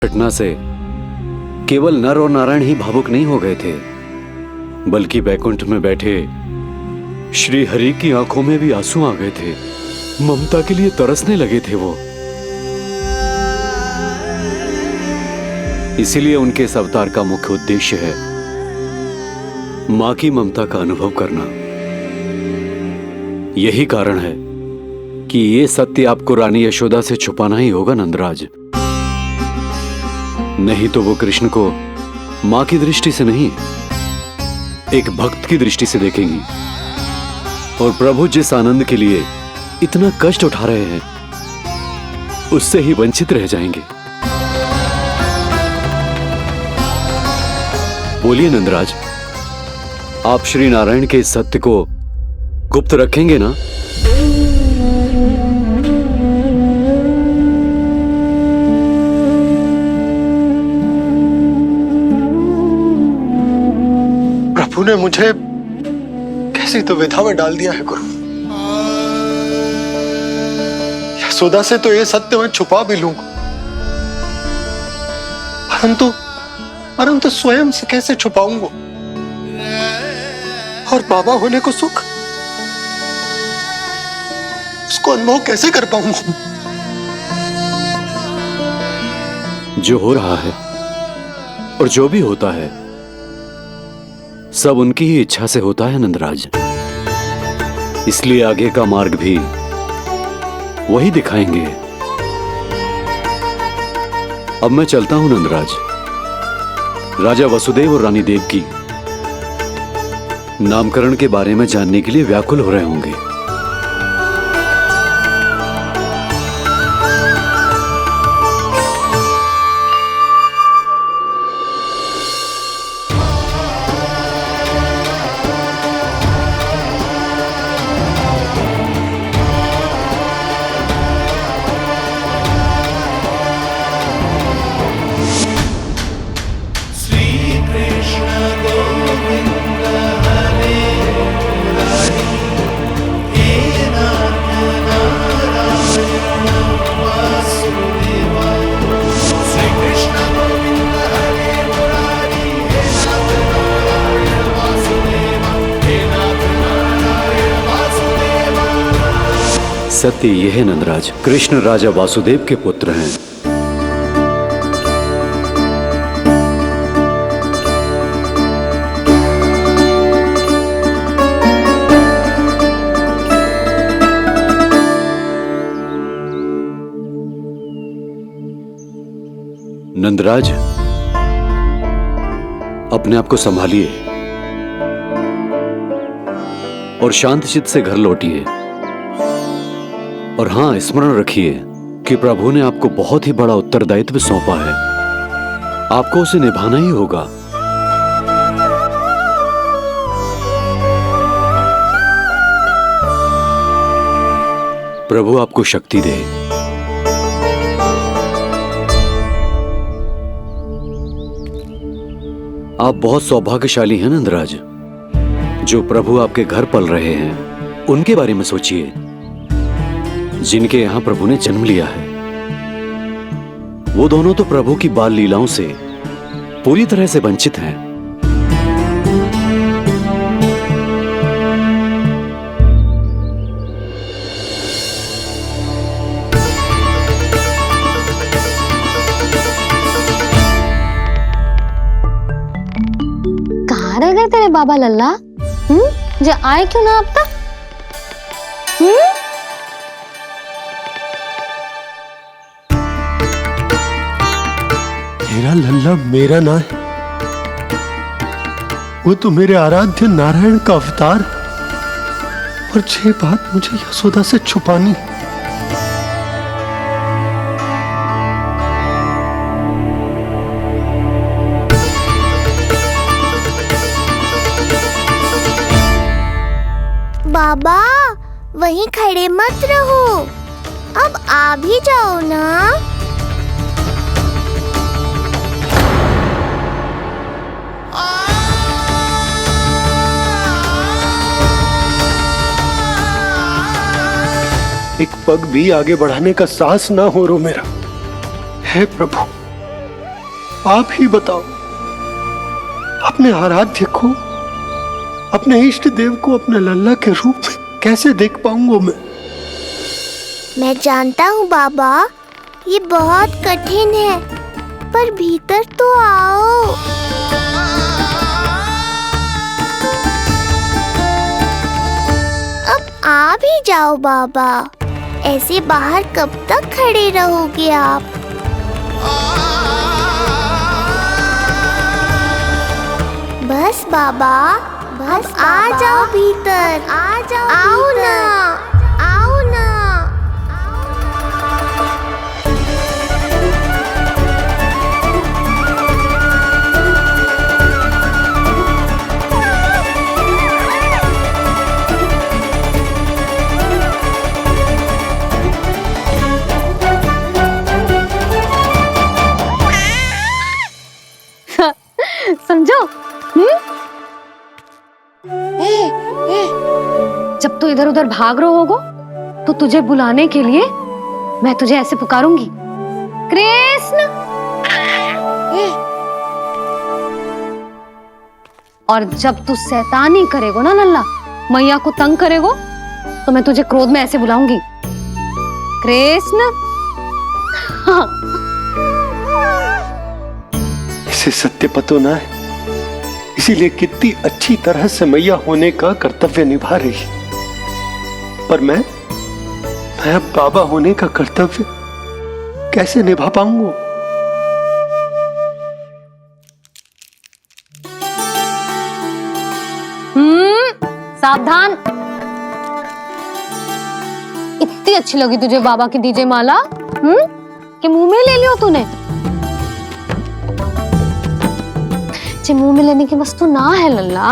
घटना से केवल नर और नारायण ही भावुक नहीं हो गए थे, बल्कि बैकुंठ में बैठे श्री हरि की आंखों में भी आंसू आ गए थे। ममता के लिए तरसने लगे थे वो। इसीलिए उनके इस अवतार का मुख्य उद्देश्य है मां की ममता का अनुभव करना। यही कारण है कि ये सत्य आपको रानी यशोदा से छुपाना ही होगा नंदराज। नहीं तो वो कृष्ण को मां की दृष्टि से नहीं, एक भक्त की दृष्टि से देखेंगी, और प्रभु जिस आनंद के लिए इतना कष्ट उठा रहे हैं उससे ही वंचित रह जाएंगे। बोलिए नंदराज, आप श्री नारायण के इस सत्य को गुप्त रखेंगे ना? प्रभु ने मुझे कैसी दुविधा में डाल दिया है गुरु। यशोदा से तो ये सत्य मैं छुपा भी लूंगा, परंतु स्वयं से कैसे छुपाऊंगा? और बाबा होने को सुख, उसको अनुभव कैसे कर पाऊंगा? जो हो रहा है और जो भी होता है सब उनकी ही इच्छा से होता है नंदराज। इसलिए आगे का मार्ग भी वही दिखाएंगे। अब मैं चलता हूं नंदराज। राजा वसुदेव और रानी देवकी नामकरण के बारे में जानने के लिए व्याकुल हो रहे होंगे। सत्य यह है नंदराज, कृष्ण राजा वासुदेव के पुत्र हैं। नंदराज, अपने आप को संभालिए और शांत चित्त से घर लौटिए। और हां, स्मरण रखिए कि प्रभु ने आपको बहुत ही बड़ा उत्तरदायित्व सौंपा है, आपको उसे निभाना ही होगा। प्रभु आपको शक्ति दे। आप बहुत सौभाग्यशाली हैं नंदराज। जो प्रभु आपके घर पल रहे हैं उनके बारे में सोचिए, जिनके यहां प्रभु ने जन्म लिया है। वो दोनों तो प्रभु की बाल लीलाओं से पूरी तरह से वंचित हैं। कहाँ रह गए तेरे बाबा लल्ला? जे आए क्यों ना अब तक? मेरा लल्ला मेरा ना है, वो तो मेरे आराध्य नारायण का अवतार। और ये बात मुझे यशोदा से छुपानी। बाबा वहीं खड़े मत रहो, अब आ भी जाओ ना। एक पग भी आगे बढ़ाने का साहस ना हो रो मेरा। हे प्रभु, आप ही बताओ, अपने आराध्य को, अपने इष्ट देव को अपने लल्ला के रूप में कैसे देख पाऊंगा मैं जानता हूँ बाबा, ये बहुत कठिन है, पर भीतर तो आओ। अब आ भी जाओ बाबा, ऐसे बाहर कब तक खड़े रहोगे आप? बस बाबा, बस आ जाओ भीतर, आ जाओ, आओ ना, आओ ना। समझो? जब तू इधर उधर भाग रहा होगा तो तुझे बुलाने के लिए मैं तुझे ऐसे पुकारूंगी, कृष्ण। और जब तू शैतानी करेगो ना लल्ला, मैया को तंग करेगो, तो मैं तुझे क्रोध में ऐसे बुलाऊंगी, कृष्ण। हाँ। इसे सत्य पतो ना है, इसीलिए कितनी अच्छी तरह से मैया होने का कर्तव्य निभा रही, पर मैं अब बाबा होने का कर्तव्य कैसे निभा पाऊंगा? सावधान। इतनी अच्छी लगी तुझे बाबा की दीजे माला, कि मुंह में ले लियो तूने? मुंह में लेने की वस्तु ना है लल्ला।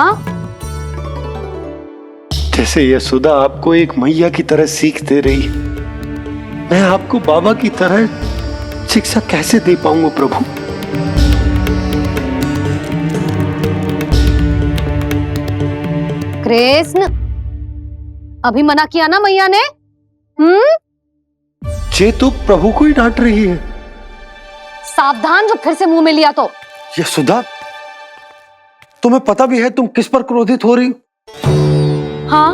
जैसे यशोदा आपको एक मैया की तरह सीख दे रही, मैं आपको बाबा की तरह शिक्षा कैसे दे पाऊंगा प्रभु? कृष्ण, अभी मना किया ना मैया ने? ये तो प्रभु को ही डांट रही है। सावधान, जो फिर से मुंह में लिया तो। यशोदा, तुम्हें पता भी है तुम किस पर क्रोधित हो रही? हाँ,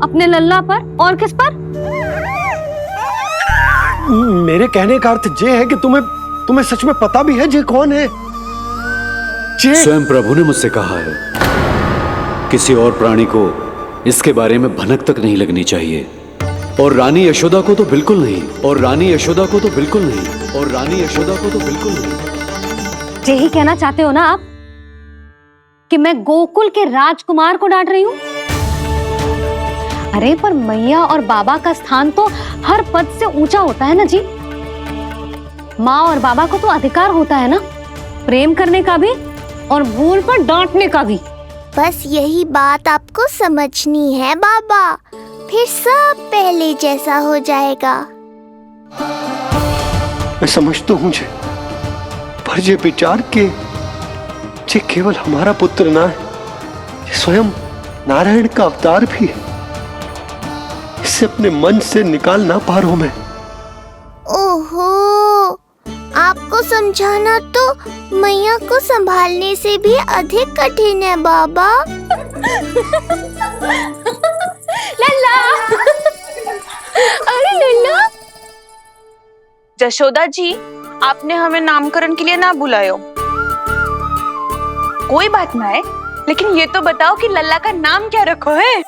अपने लल्ला पर। और किस पर? मेरे कहने का अर्थ ये है कि तुम्हें सच में पता भी है जे कौन है? स्वयं प्रभु ने मुझसे कहा है, किसी और प्राणी को इसके बारे में भनक तक नहीं लगनी चाहिए, और रानी यशोदा को तो बिल्कुल नहीं, और रानी यशोदा को तो बिल्कुल नहीं, और रानी यशोदा को तो बिल्कुल नहीं। यही कहना चाहते हो ना आप कि मैं गोकुल के राजकुमार को डांट रही हूँ? अरे पर मैया और बाबा का स्थान तो हर पद से ऊंचा होता है ना जी। माँ और बाबा को तो अधिकार होता है ना, प्रेम करने का भी और भूल पर डांटने का भी। बस यही बात आपको समझनी है बाबा, फिर सब पहले जैसा हो जाएगा। मैं समझता हूँ मुझे, पर ये विचार के ये केवल हमारा पुत्र ना है, ये स्वयं नारायण का अवतार भी है। इसे अपने मन से निकाल ना पा रहा हूं मैं। ओहो, आपको समझाना तो मैया को संभालने से भी अधिक कठिन है बाबा। लल्ला, अरे लल्ला। जशोदा जी, आपने हमें नामकरण के लिए ना बुलायो। कोई बात ना है, लेकिन ये तो बताओ कि लल्ला का नाम क्या रखो है?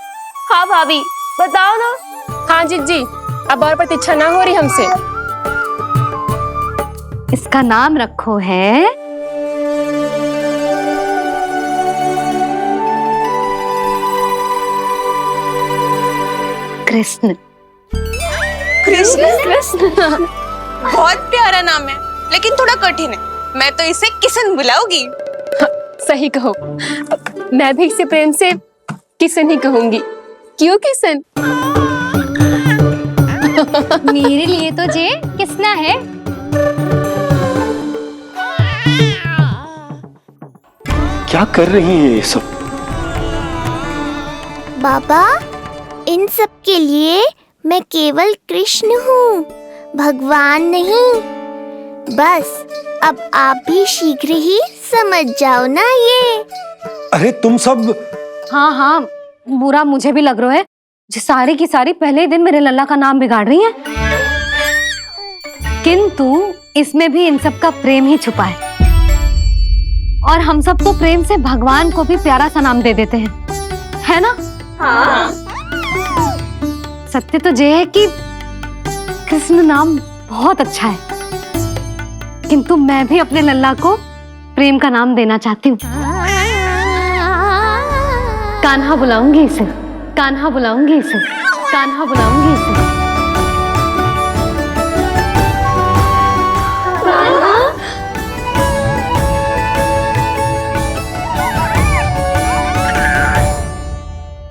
हाँ भाभी, बताओ ना। हाँ जी, अब और प्रतीक्षा ना हो रही हमसे। इसका नाम रखो है कृष्ण। कृष्ण? बहुत प्यारा नाम है, लेकिन थोड़ा कठिन है। मैं तो इसे किशन बुलाऊंगी। सही कहो, मैं भी इसे प्रेम से किशन ही कहूंगी। क्यों किशन? मेरे लिए तो जे किसना है। क्या कर रही हैं ये सब? बाबा, इन सब के लिए मैं केवल कृष्ण हूँ, भगवान नहीं। बस अब आप भी शीघ्र ही समझ जाओ ना ये। अरे तुम सब हाँ हाँ, बुरा मुझे भी लग रहा है, जो सारी की सारी पहले ही दिन मेरे लल्ला का नाम बिगाड़ रही है। किंतु इसमें भी इन सब का प्रेम ही छुपा है, और हम सब तो प्रेम से भगवान को भी प्यारा सा नाम दे देते हैं, है ना? हाँ। सत्य तो ये है कि कृष्ण नाम बहुत अच्छा है, किंतु मैं भी अपने लल्ला को प्रेम का नाम देना चाहती हूँ। कान्हा बुलाऊंगी इसे, कान्हा बुलाऊंगी इसे, कान्हा बुलाऊंगी इसे।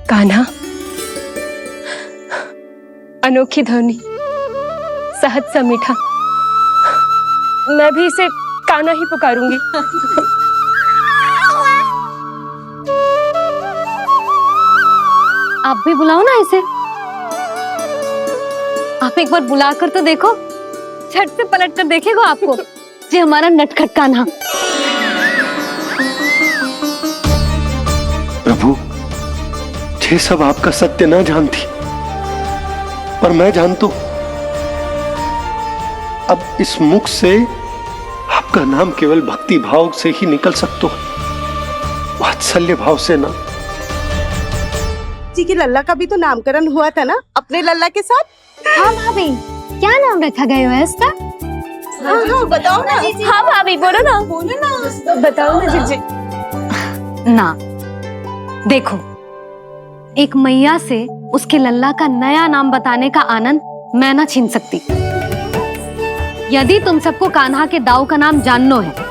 कान्हा, अनोखी ध्वनि, सहज सा मीठा, मैं भी इसे कान्हा ही पुकारूंगी। आप भी बुलाओ ना इसे। आप एक बार बुलाकर तो देखो, झट से पलट कर देखेगा आपको ये हमारा नटखट कान्हा। प्रभु, ये सब आपका सत्य ना जानती, पर मैं जानता हूं। अब इस मुख से आपका नाम केवल भक्ति भाव से ही निकल सकता है, वात्सल्य भाव से ना। जी के लल्ला का भी तो नामकरण हुआ था ना अपने लल्ला के साथ। हाँ भाभी, क्या नाम रखा गया है इसका? हाँ, बताओ ना। हाँ भाभी, बोलो ना, बताओ ना जीजी। ना, देखो, एक मैया से उसके लल्ला का नया नाम बताने का आनंद मैं ना छीन सकती। यदि तुम सबको कान्हा के दाऊ का नाम जानना है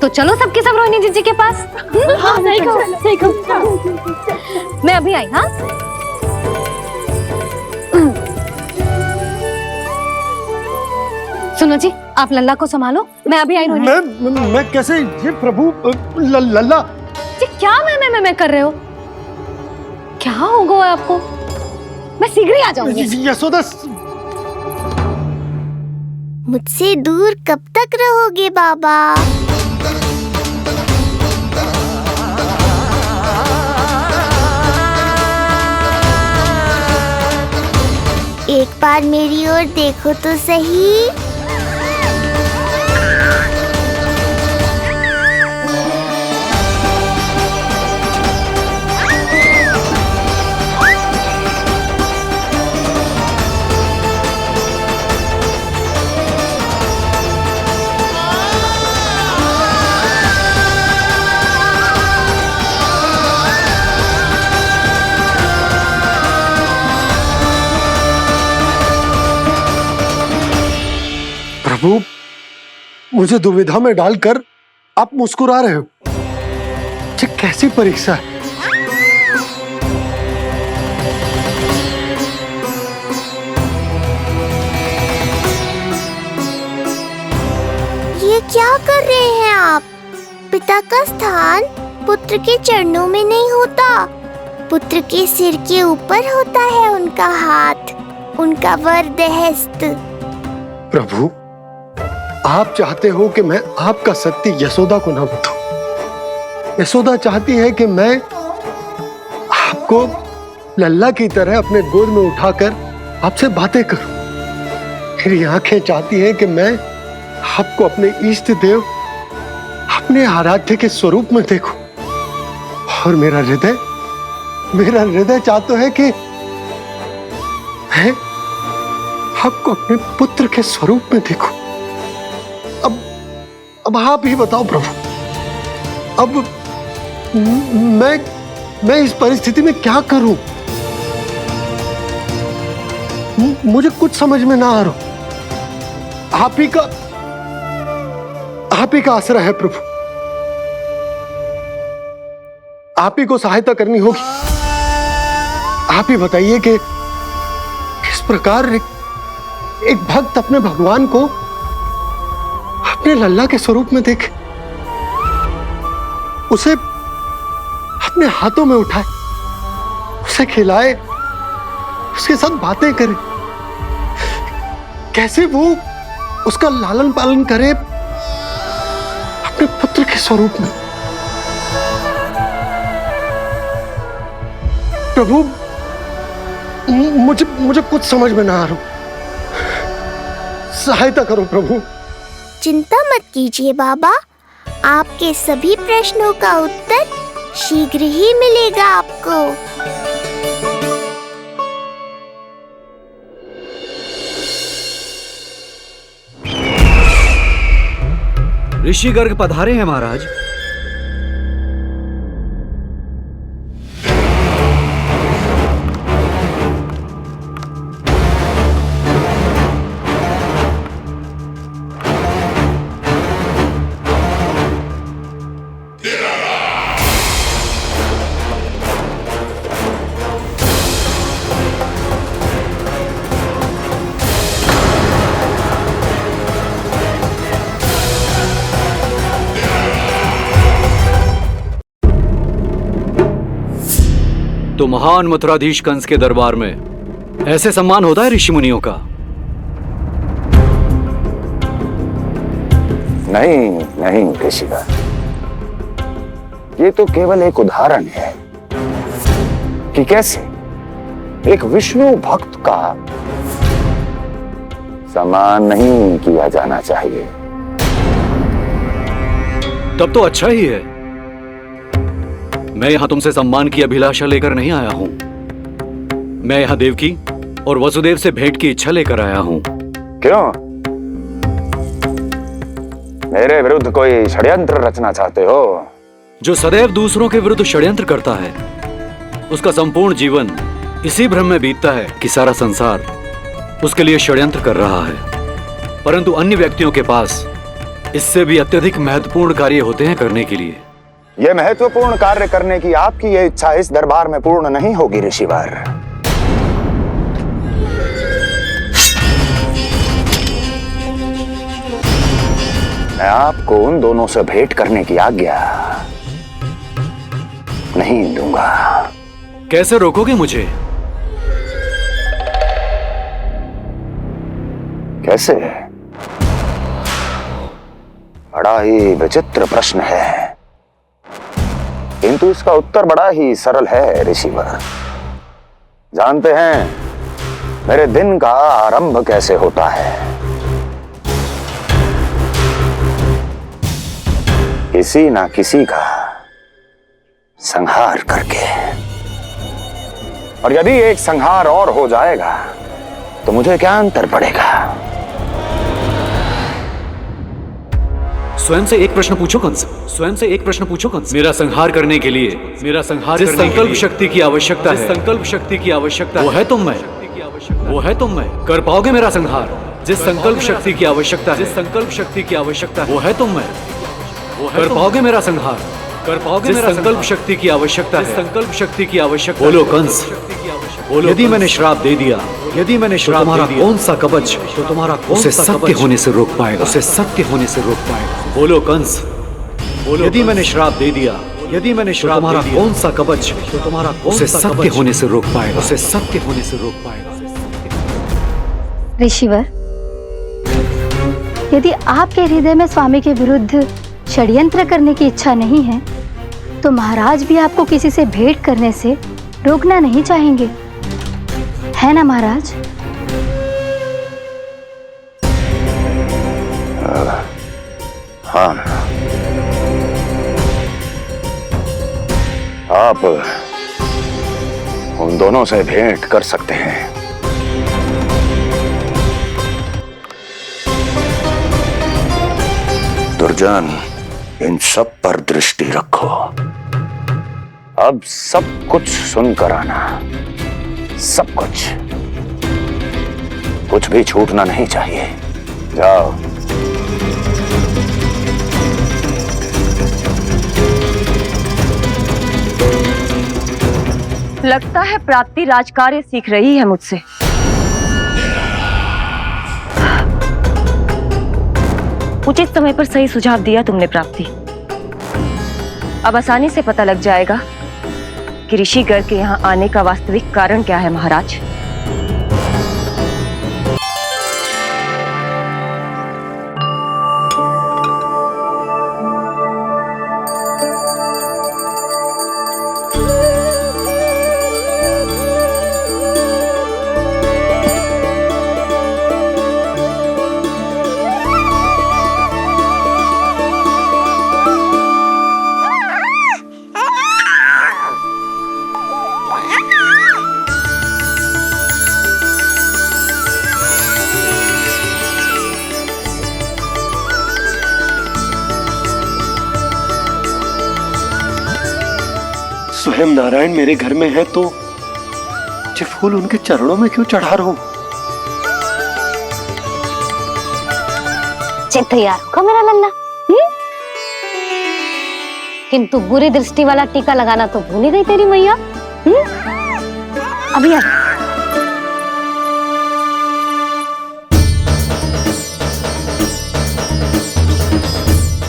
तो चलो सबके सब रोहिणी जीजी के पास। हाँ, सही कहो, सही कहो। मैं अभी आई। हाँ, सुनो जी, आप लल्ला को संभालो, मैं अभी आई। रोहिणी, मैं कैसे? ये प्रभु लल्ला। जी क्या मैं कर रहे हो? क्या हो गया आपको? मैं शीघ्र ही आ जाऊंगी। यशोदा, मुझसे दूर कब तक रहोगे बाबा? एक बार मेरी ओर देखो तो सही। प्रभु, मुझे दुविधा में डालकर आप मुस्कुरा रहे हो। ये कैसी परीक्षा है? ये क्या कर रहे हैं आप? पिता का स्थान पुत्र के चरणों में नहीं होता, पुत्र के सिर के ऊपर होता है उनका हाथ, उनका वरदहस्त। प्रभु, आप चाहते हो कि मैं आपका सत्य यशोदा को ना बताऊं। यशोदा चाहती है कि मैं आपको लल्ला की तरह अपने गोद में उठाकर आपसे बातें करूं। मेरी आंखें चाहती हैं कि मैं आपको अपने इष्ट देव, अपने आराध्य के स्वरूप में देखूं। और मेरा हृदय चाहता है कि मैं आपको अपने पुत्र के स्वरूप में देखूं। अब आप ही बताओ प्रभु, अब मैं इस परिस्थिति में क्या करूं? मुझे कुछ समझ में ना आ रहा। आप ही का आसरा है प्रभु, आप ही को सहायता करनी होगी। आप ही बताइए कि किस प्रकार एक भक्त अपने भगवान को अपने लल्ला के स्वरूप में देखे, उसे अपने हाथों में उठाए, उसे खिलाए, उसके साथ बातें करे। कैसे वो उसका लालन पालन करे अपने पुत्र के स्वरूप में। प्रभु, मुझे कुछ समझ में ना आ रहा, सहायता करो प्रभु। चिंता मत कीजिए बाबा, आपके सभी प्रश्नों का उत्तर शीघ्र ही मिलेगा आपको। ऋषि गर्ग पधारे हैं महाराज। तो महान मथुराधीश कंस के दरबार में ऐसे सम्मान होता है ऋषि मुनियों का? नहीं नहीं ऋषिवर, ये तो केवल एक उदाहरण है कि कैसे एक विष्णु भक्त का सम्मान नहीं किया जाना चाहिए। तब तो अच्छा ही है। मैं यहां तुमसे सम्मान की अभिलाषा लेकर नहीं आया हूं। मैं यहां देवकी और वसुदेव से भेंट की इच्छा लेकर आया हूं। क्यों? मेरे विरुद्ध कोई षड्यंत्र रचना चाहते हो? जो सदैव दूसरों के विरुद्ध षड्यंत्र करता है, उसका संपूर्ण जीवन इसी भ्रम में बीतता है कि सारा संसार उसके लिए षड्यंत्र कर रहा है। परंतु अन्य व्यक्तियों के पास इससे भी अत्यधिक महत्वपूर्ण कार्य होते हैं करने के लिए। यह महत्वपूर्ण कार्य करने की आपकी यह इच्छा इस दरबार में पूर्ण नहीं होगी ऋषिवर। मैं आपको उन दोनों से भेंट करने की आज्ञा नहीं दूंगा। कैसे रोकोगे मुझे? कैसे? बड़ा ही विचित्र प्रश्न है, किंतु इसका उत्तर बड़ा ही सरल है ऋषिवर। जानते हैं मेरे दिन का आरंभ कैसे होता है? किसी ना किसी का संहार करके। और यदि एक संहार और हो जाएगा तो मुझे क्या अंतर पड़ेगा? स्वयं से एक प्रश्न पूछो कंस। स्वयं से एक प्रश्न पूछो कंस। मेरा संहार करने के लिए, मेरा संहार जिस संकल्प शक्ति की आवश्यकता है, संकल्प शक्ति की आवश्यकता वो है तुम में, वो है तुम में। कर पाओगे मेरा संहार? जिस संकल्प शक्ति की आवश्यकता है, जिस संकल्प शक्ति की आवश्यकता है वो है तुम में। कर पाओगे मेरा संहार? कर पाओगे मेरा संकल्प शक्ति की आवश्यकता है, संकल्प शक्ति की आवश्यकता। बोलो कंस, बोलो। यदि मैंने श्राप दे दिया, यदि मैंने श्राप दे दिया, कौन सा कवच तो तुम्हारा उसे सत्य होने से रोक पाएगा? उसे सत्य होने से रोक पाएगा? बोलो कंस, बोलो। यदि मैंने श्राप दे दिया, यदि मैंने श्राप दे दिया, कौन सा कवच तो तुम्हारा उसे सत्य होने से रोक पाएगा? उसे सत्य होने से रोक पाएगा? ऋषिवर, यदि आपके हृदय में स्वामी के विरुद्ध षड्यंत्र करने की इच्छा नहीं है, तो महाराज भी आपको किसी से भेंट करने से रोकना नहीं चाहेंगे, है ना महाराज? हाँ, आप उन दोनों से भेंट कर सकते हैं। दुर्जन, इन सब पर दृष्टि रखो। अब सब कुछ सुनकर आना, सब कुछ, कुछ भी छूटना नहीं चाहिए। जाओ। लगता है प्राप्ति राजकार्य सीख रही है मुझसे। उचित समय पर सही सुझाव दिया तुमने प्राप्ति। अब आसानी से पता लग जाएगा कि ऋषि गर्ग के यहाँ आने का वास्तविक कारण क्या है महाराज। स्वयं नारायण मेरे घर में है तो ये फूल उनके चरणों में क्यों चढ़ा रहा हूं? तैयार होगा मेरा लल्ला। किंतु बुरी दृष्टि वाला टीका लगाना तो भूल ही गई तेरी मैया। अभी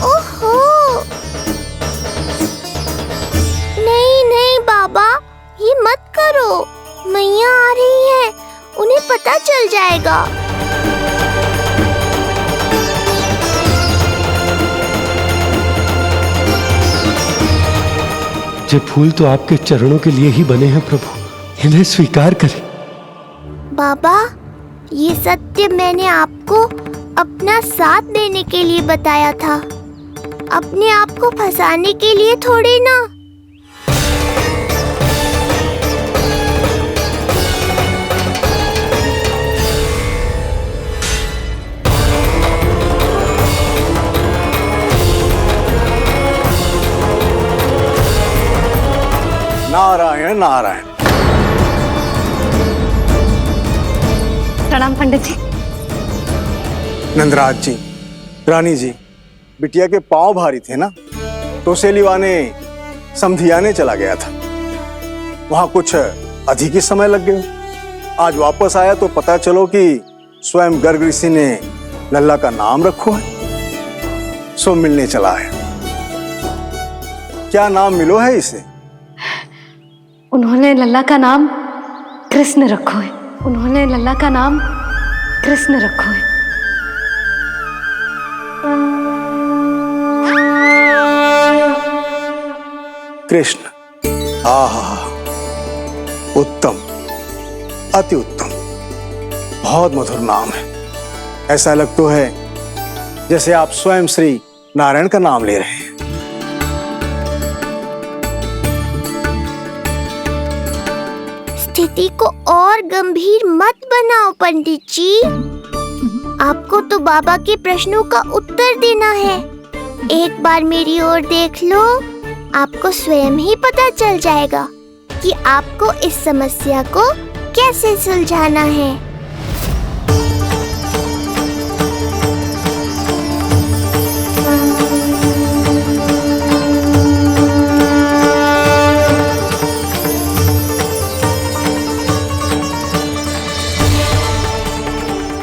ओहो, नहीं नहीं बाबा, ये मत करो। मैया आ रही है, उन्हें पता चल जाएगा। ये फूल तो आपके चरणों के लिए ही बने हैं प्रभु, इन्हें स्वीकार करें। बाबा, ये सत्य मैंने आपको अपना साथ देने के लिए बताया था, अपने आप को फंसाने के लिए थोड़ी ना। नारायण नारायण। प्रणाम पंडित जी। नंदराज जी, रानी जी, बिटिया के पांव भारी थे ना, तो सेलिवाने समधियाने चला गया था, वहां कुछ अधिक ही समय लग गया। आज वापस आया तो पता चलो कि स्वयं गर्ग ऋषि ने लल्ला का नाम रखो है, सो मिलने चला है। क्या नाम मिलो है इसे? उन्होंने लल्ला का नाम कृष्ण रखो है। उन्होंने लल्ला का नाम कृष्ण रखो है। कृष्ण। आहा, उत्तम, अति उत्तम, बहुत मधुर नाम है। ऐसा लग तो है जैसे आप स्वयं श्री नारायण का नाम ले रहे हैं। स्थिति को और गंभीर मत बनाओ पंडित जी। आपको तो बाबा के प्रश्नों का उत्तर देना है। एक बार मेरी ओर देख लो, आपको स्वयं ही पता चल जाएगा कि आपको इस समस्या को कैसे सुलझाना है।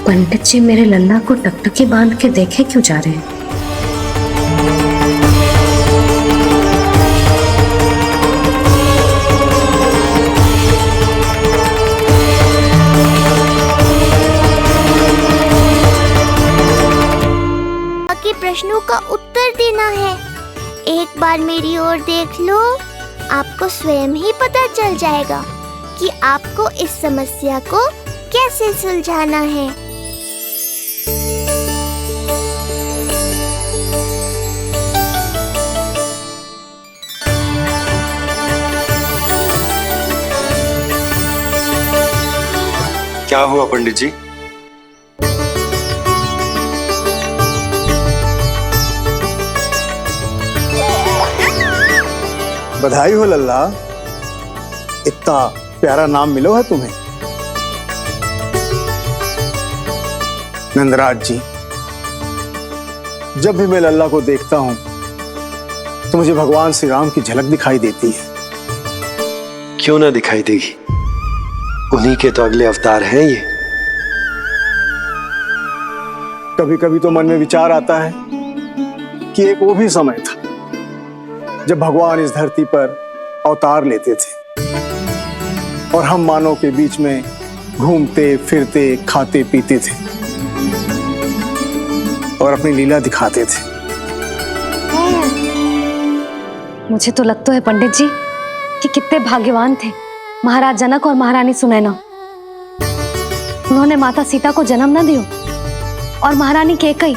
पंडित जी मेरे लल्ला को टकटकी बांध के देखे क्यों जा रहे हैं? के प्रश्नों का उत्तर देना है। एक बार मेरी ओर देख लो, आपको स्वयं ही पता चल जाएगा कि आपको इस समस्या को कैसे सुलझाना है। क्या हुआ पंडित जी? बधाई हो लल्ला, इतना प्यारा नाम मिलो है तुम्हें। नंदराज जी, जब भी मैं लल्ला को देखता हूं तो मुझे भगवान श्री राम की झलक दिखाई देती है। क्यों ना दिखाई देगी, उन्हीं के तो अगले अवतार हैं ये। कभी कभी तो मन में विचार आता है कि एक वो भी समय था जब भगवान इस धरती पर अवतार लेते थे और हम मानव के बीच में घूमते फिरते खाते पीते थे और अपनी लीला दिखाते थे। मुझे तो लगता है पंडित जी कि कितने भाग्यवान थे महाराज जनक और महारानी सुनैना। उन्होंने माता सीता को जन्म न दियो और महारानी कैकई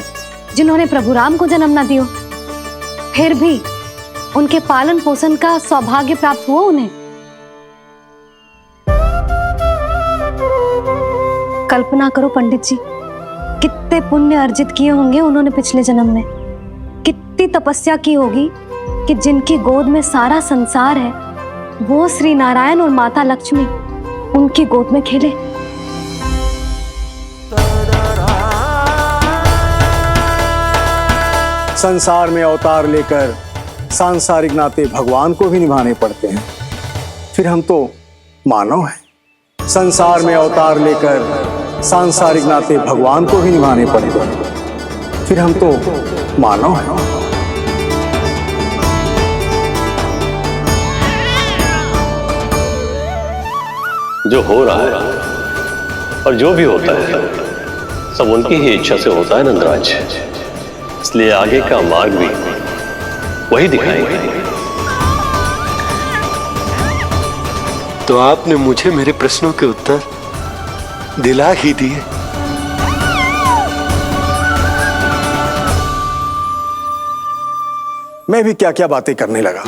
जिन्होंने प्रभु राम को जन्म न दियो, फिर भी उनके पालन पोषण का सौभाग्य प्राप्त हुआ उन्हें। कल्पना करो पंडित जी, कितने पुण्य अर्जित किए होंगे उन्होंने पिछले जन्म में, कितनी तपस्या की होगी कि जिनकी गोद में सारा संसार है वो श्री नारायण और माता लक्ष्मी उनकी गोद में खेले। संसार में अवतार लेकर सांसारिक नाते भगवान को भी निभाने पड़ते हैं, फिर हम तो मानव हैं। संसार में अवतार लेकर सांसारिक नाते भगवान को भी निभाने पड़ते हैं, फिर हम तो मानव हैं। जो हो रहा है और जो भी होता है सब उनकी ही इच्छा से होता है नंदराज, इसलिए आगे का मार्ग भी वही दिखाएंगे। तो आपने मुझे मेरे प्रश्नों के उत्तर दिला ही दिए। मैं भी क्या क्या बातें करने लगा।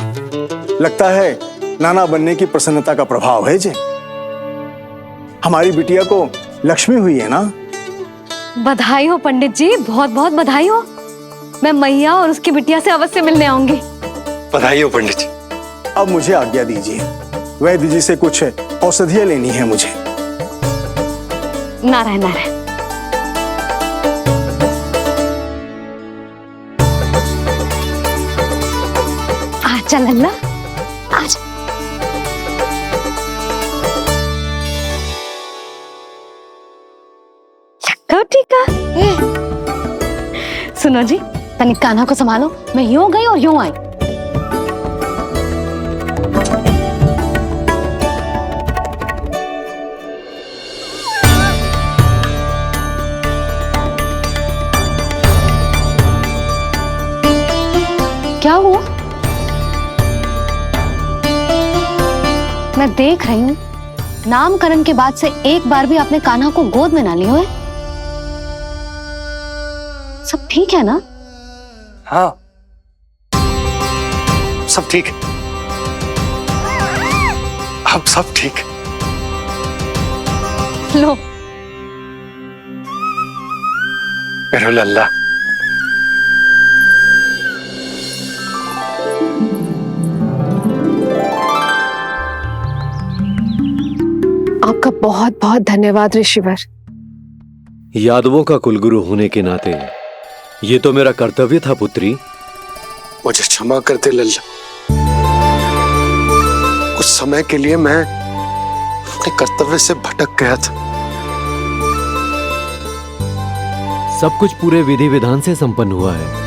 लगता है नाना बनने की प्रसन्नता का प्रभाव है जे। हमारी बिटिया को लक्ष्मी हुई है ना। बधाई हो पंडित जी, बहुत बहुत बधाई हो। मैं मैया और उसकी बिटिया से अवश्य मिलने आऊंगी। बधाई हो पंडित जी। अब मुझे आज्ञा दीजिए, वैद्य जी से कुछ औषधियां लेनी है मुझे। नारायण नारायण। आजा लल्ला, आजा। टीका सुनो जी, तनिक कान्हा को संभालो। मैं यूं गई और यूं आई। क्या हुआ? मैं देख रही हूं नामकरण के बाद से एक बार भी आपने कान्हा को गोद में ना लिया है। सब ठीक है ना? हाँ, सब ठीक है। अब सब ठीक है। लो मेरा लल्ला। आपका बहुत बहुत धन्यवाद ऋषिवर। यादवों का कुलगुरु होने के नाते ये तो मेरा कर्तव्य था पुत्री। मुझे क्षमा कर दे लल्ला। कुछ समय के लिए मैं अपने कर्तव्य से भटक गया था। सब कुछ पूरे विधि विधान से संपन्न हुआ है।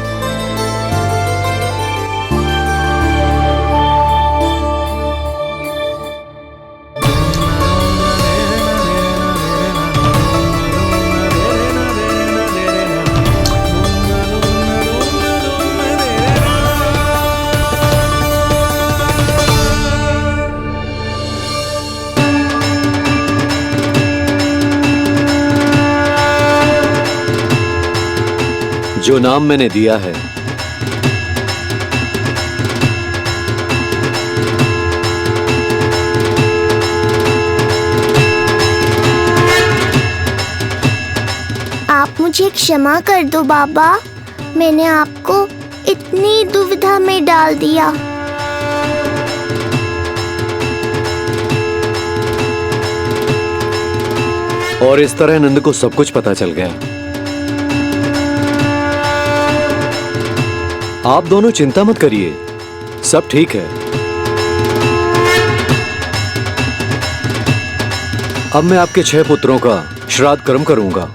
जो नाम मैंने दिया है आप मुझे क्षमा कर दो बाबा, मैंने आपको इतनी दुविधा में डाल दिया। और इस तरह नंद को सब कुछ पता चल गया। आप दोनों चिंता मत करिए, सब ठीक है। अब मैं आपके 6 पुत्रों का श्राद्ध कर्म करूंगा।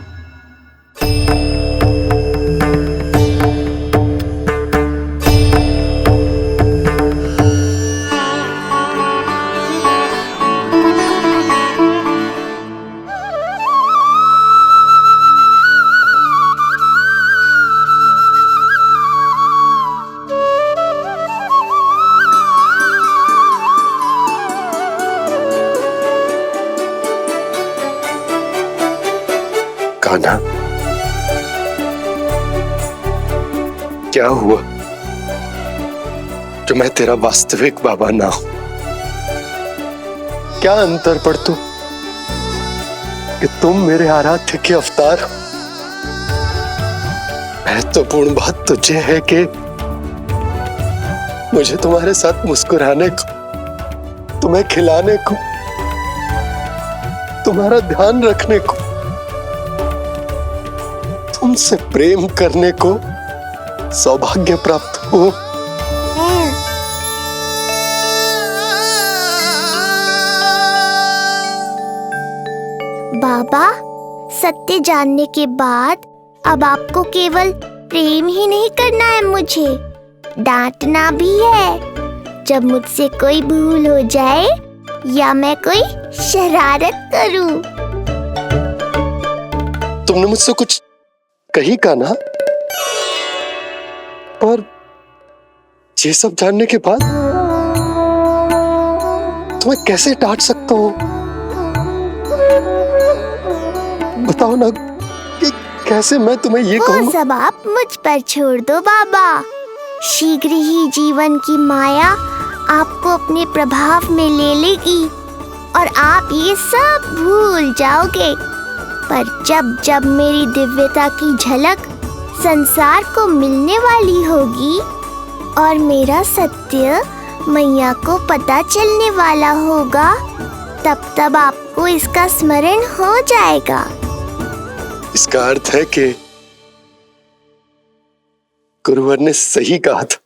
कान्हा, क्या हुआ जो मैं तेरा वास्तविक बाबा ना हूं? क्या अंतर पड़ तू कि तुम मेरे आराध्य के अवतार हो? महत्वपूर्ण बात तुझे है कि मुझे तुम्हारे साथ मुस्कुराने को, तुम्हें खिलाने को, तुम्हारा ध्यान रखने को, तुमसे प्रेम करने को सौभाग्य प्राप्त हो। बाबा, सत्य जानने के बाद अब आपको केवल प्रेम ही नहीं करना है, मुझे डांटना भी है जब मुझसे कोई भूल हो जाए या मैं कोई शरारत करूं। तुमने मुझसे कुछ कही का ना, पर ये सब जानने के बाद तुम्हें कैसे डांट सकता हूँ? बताओ ना कि कैसे मैं तुम्हें ये कहूँ? वो सब आप मुझ पर छोड़ दो बाबा। शीघ्र ही जीवन की माया आपको अपने प्रभाव में ले लेगी और आप ये सब भूल जाओगे। पर जब जब मेरी दिव्यता की झलक संसार को मिलने वाली होगी और मेरा सत्य मैया को पता चलने वाला होगा, तब तब आपको इसका स्मरण हो जाएगा। इसका अर्थ है कि गुरुवर ने सही कहा था।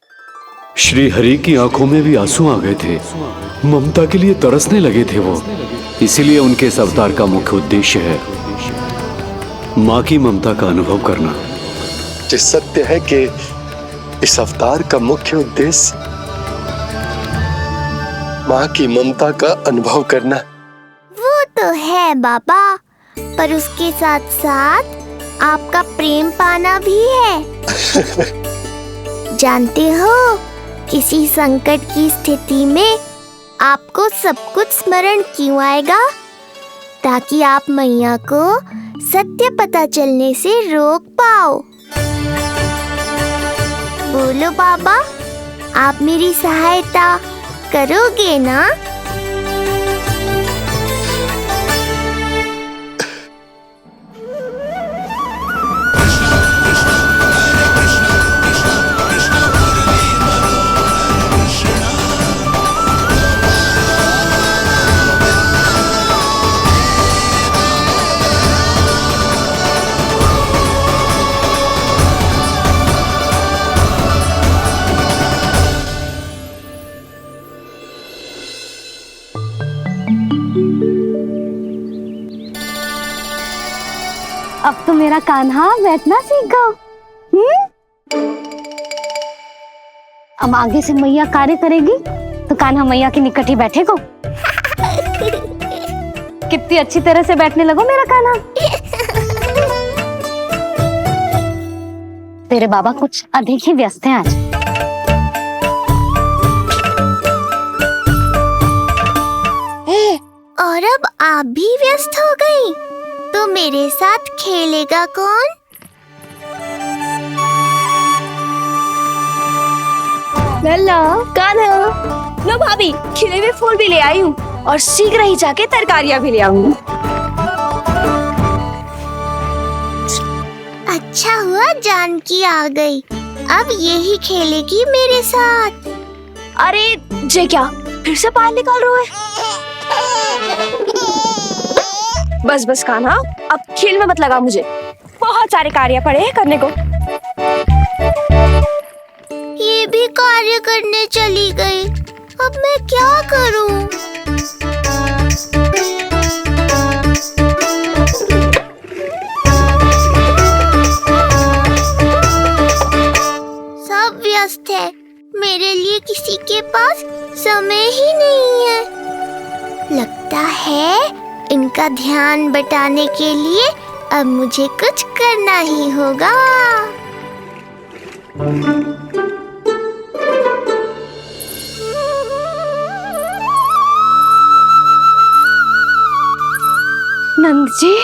श्री हरि की आंखों में भी आंसू आ गए थे। ममता के लिए तरसने लगे थे वो। इसीलिए उनके इस अवतार का मुख्य उद्देश्य है माँ की ममता का अनुभव करना। जो सत्य है कि इस अवतार का मुख्य उद्देश्य माँ की ममता का अनुभव करना। वो तो है बाबा, पर उसके साथ साथ आपका प्रेम पाना भी है। जानते हो, किसी संकट की स्थिति में आपको सब कुछ स्मरण क्यों आएगा? ताकि आप मैया को सत्य पता चलने से रोक पाओ। बोलो बाबा, आप मेरी सहायता करोगे ना? अब तो मेरा कान्हा बैठना सीख गया। अब आगे से मैया कार्य करेगी तो कान्हा मैया के निकट ही बैठेगा। कितनी अच्छी तरह से बैठने लगो मेरा कान्हा। तेरे बाबा कुछ अधिक ही व्यस्त हैं आज। और अब आप भी व्यस्त हो गई, तो मेरे साथ खेलेगा कौन? लल्ला, कान्हा, लो भाभी, खिले हुए फूल भी ले आई हूँ और शीघ्र ही जाके तरकारियाँ भी ले आऊंगी। अच्छा हुआ जानकी आ गई, अब यही खेलेगी मेरे साथ। अरे जे क्या, फिर से पानी निकाल रहे हो? बस बस कान्हा, अब खेल में मत लगा मुझे। बहुत सारे कार्य पड़े हैं करने को। ये भी कार्य करने चली गई, अब मैं क्या करूं? सब व्यस्त है, मेरे लिए किसी के पास समय ही नहीं है। लगता है इनका ध्यान बटाने के लिए अब मुझे कुछ करना ही होगा। नंद जी,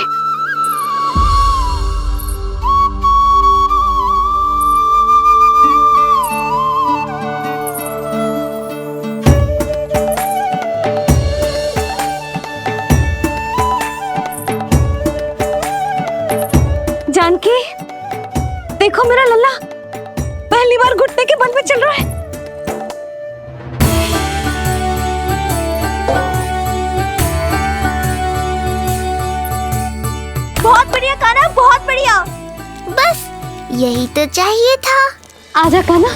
जानकी, देखो मेरा लल्ला पहली बार घुटने के बल पे चल रहा है। यही तो चाहिए था। आजा कान्हा,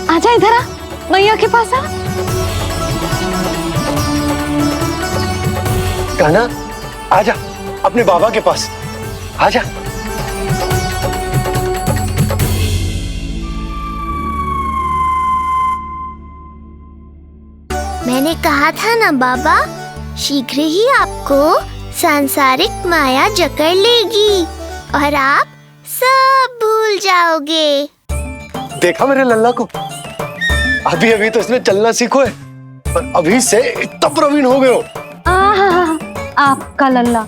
आजा इधर आ, मैया के पास आ। कान्हा, आजा अपने बाबा के पास, आजा। मैंने कहा था ना बाबा, शीघ्र ही आपको सांसारिक माया जकड़ लेगी और आप सब भूल जाओगे। देखा मेरे लल्ला को, अभी अभी तो इसने चलना सीखो है, पर अभी से इतना प्रवीण हो गए हो। आपका लल्ला,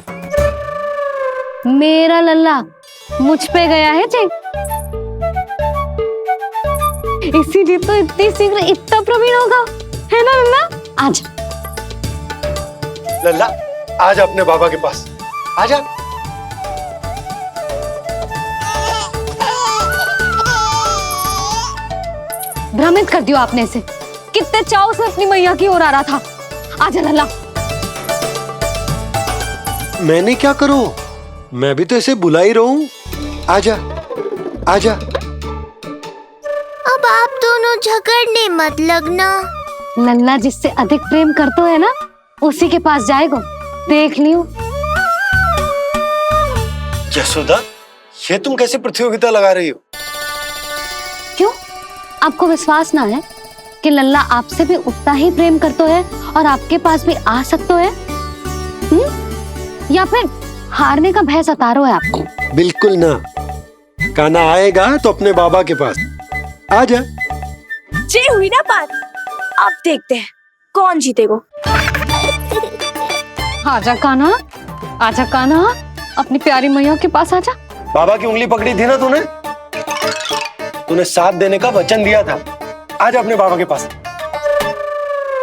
मेरा लल्ला मुझ पे गया है जी, इसीलिए तो इतनी शीघ्र इतना प्रवीण होगा, है ना लल्ला? आजा लल्ला, आजा अपने बाबा के पास, आजा। भ्रमित कर दियो आपने इसे, कितने चाव से अपनी मैया की ओर आ रहा था। आजा लल्ला। मैंने क्या करूं, मैं भी तो इसे बुला ही रहा हूं। आजा, आजा। अब आप दोनों झगड़ने मत लगना। लल्ला जिससे अधिक प्रेम करते है ना, उसी के पास जाएगा, देख लियो। यशोदा, ये तुम कैसे प्रतियोगिता लगा रही हो? क्यों, आपको विश्वास ना है कि लल्ला आपसे भी उतना ही प्रेम करता है और आपके पास भी आ सकता है? या फिर हारने का भय सता रहा है आपको? बिल्कुल ना, कान्हा आएगा तो अपने बाबा के पास, आजा। जे हुई ना बात, अब देखते हैं कौन जीतेगा। आजा कान्हा, आजा कान्हा, अपनी प्यारी मैया के पास आजा। बाबा की उंगली पकड़ी थी ना तूने, तूने साथ देने का वचन दिया था, आजा अपने बाबा के पास।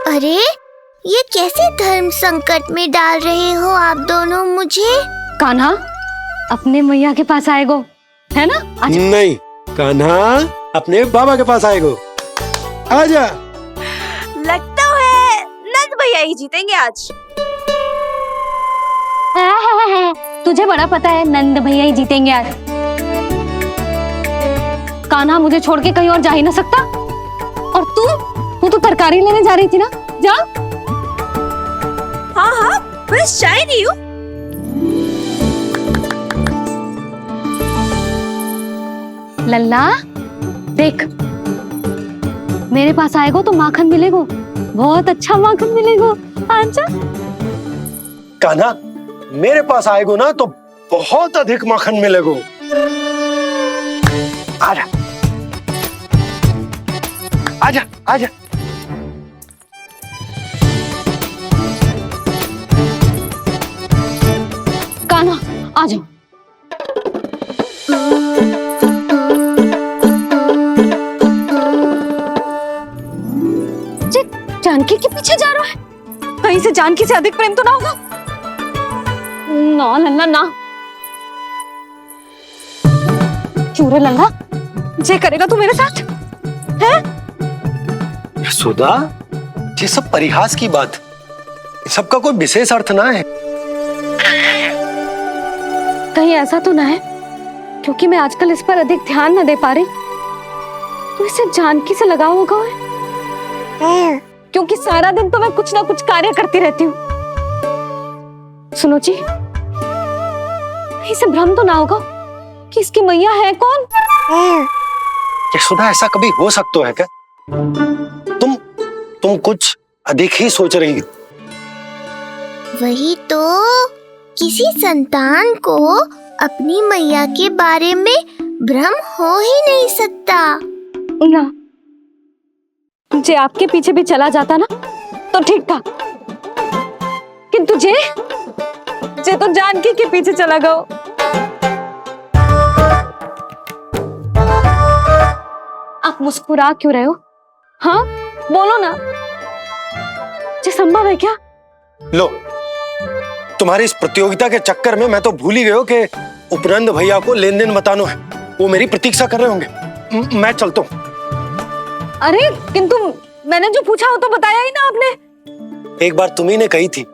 अरे, ये कैसे धर्म संकट में डाल रहे हो आप दोनों मुझे? कान्हा अपने मैया के पास आएगो, है ना? आजा। नहीं, कान्हा अपने बाबा के पास आएगो, आजा। लगता है नंद भैया ही जीतेंगे आज। तुझे बड़ा पता है नंद भैया ही जीतेंगे आज। कान्हा मुझे छोड़ के कहीं और जा ही ना सकता। और तू तो तरकारी लेने जा रही थी ना, जा। हाँ हाँ, बस जा ही रही हूँ। लल्ला देख, मेरे पास आएगो तो माखन मिलेगो, बहुत अच्छा माखन मिलेगो, आजा। कान्हा मेरे पास आएगो ना तो बहुत अधिक माखन मिलेगो, आजा, आजा, आजा। कान्हा आ जाओ। जानकी के पीछे जा रहा है, कहीं से जानकी से अधिक प्रेम तो ना होगा? ना लल्ला ना। क्यों रे लल्ला, जे करेगा तू मेरे साथ है? यशोदा, ये सब परिहास की बात, सबका कोई विशेष अर्थ ना है। कहीं ऐसा तो ना है क्योंकि मैं आजकल इस पर अधिक ध्यान न दे पा रही तो इसे जानकी से लगाव होगा है? क्योंकि सारा दिन तो मैं कुछ ना कुछ कार्य करती रहती हूँ। सुनो जी, इसे भ्रम तो ना होगा कि इसकी मैया है कौन? यशोदा, ऐसा कभी हो सकता है क्या? तुम कुछ अधिक ही सोच रही हो। वही तो, किसी संतान को अपनी मैया के बारे में भ्रम हो ही नहीं सकता। ना, जे आपके पीछे भी चला जाता ना तो ठीक था, किंतु जे तो जानकी के पीछे चला गया। आप मुस्कुरा क्यों रहे हो? हाँ बोलो ना, ये संभव है क्या? लो, तुम्हारी इस प्रतियोगिता के चक्कर में मैं तो भूल ही गया हूं कि उपनंद भैया को लेन देन बताना है, वो मेरी प्रतीक्षा कर रहे होंगे। मैं चलता हूँ। अरे किंतु मैंने जो पूछा वो तो बताया ही ना आपने। एक बार तुम्ही ने कही थी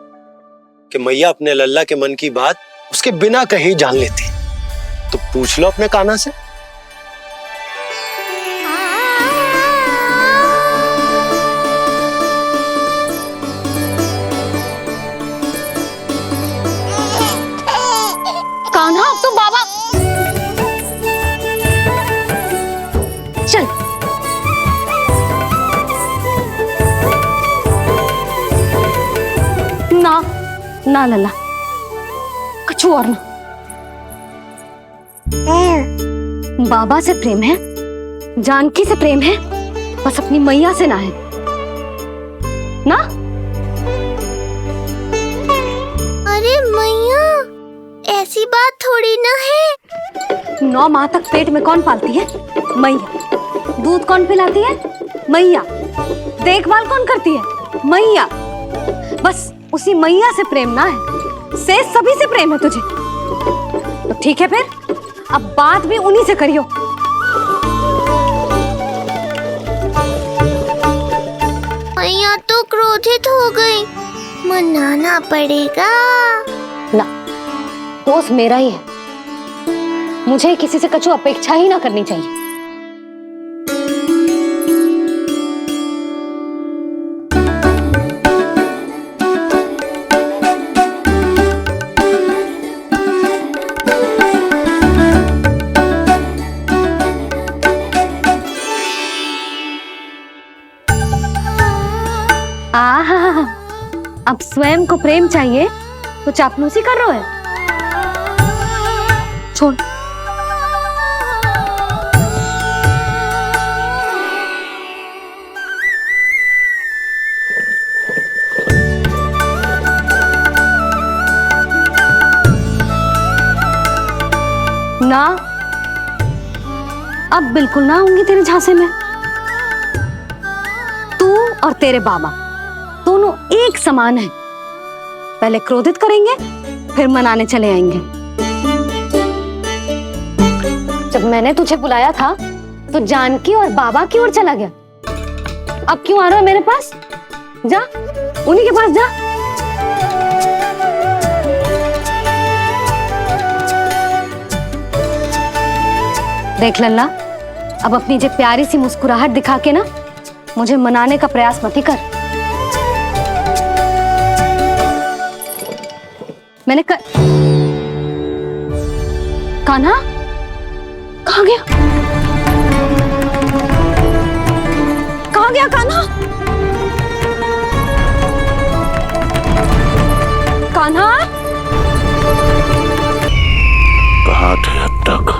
कि मैया अपने लल्ला के मन की बात उसके बिना कहीं जान लेती, तो पूछ लो अपने कान्हा से। ना लल्ला, कछु और ना। बाबा से प्रेम है, जानकी से प्रेम है, बस अपनी मैया से ना है ना। अरे मैया, ऐसी बात थोड़ी ना है। 9 माह तक पेट में कौन पालती है? मैया। दूध कौन पिलाती है? मैया। देखभाल कौन करती है? मैया। बस उसी मैया से प्रेम ना है, से सभी से प्रेम है तुझे। तो ठीक है फिर, अब बात भी उन्हीं से करियो। मैया तो क्रोधित हो गई, मनाना पड़ेगा। ना, दोस्त मेरा ही है, मुझे किसी से कछु अपेक्षा ही ना करनी चाहिए। आहा, अब स्वयं को प्रेम चाहिए तो चापलूसी कर रहे हो? छोड़। ना, अब बिल्कुल ना आऊंगी तेरे झांसे में। तू और तेरे बाबा दोनों एक समान हैं। पहले क्रोधित करेंगे, फिर मनाने चले आएंगे। जब मैंने तुझे बुलाया था तो जानकी और बाबा की ओर चला गया। अब क्यों आ रहा है मेरे पास? जा, उन्हीं के पास जा। देख लल्ला, अब अपनी जो प्यारी सी मुस्कुराहट दिखा के ना मुझे मनाने का प्रयास मत ही कर। मैंने कान्हा कहाँ गया? कहाँ गया कान्हा? कान्हा कहाँ थे अब तक?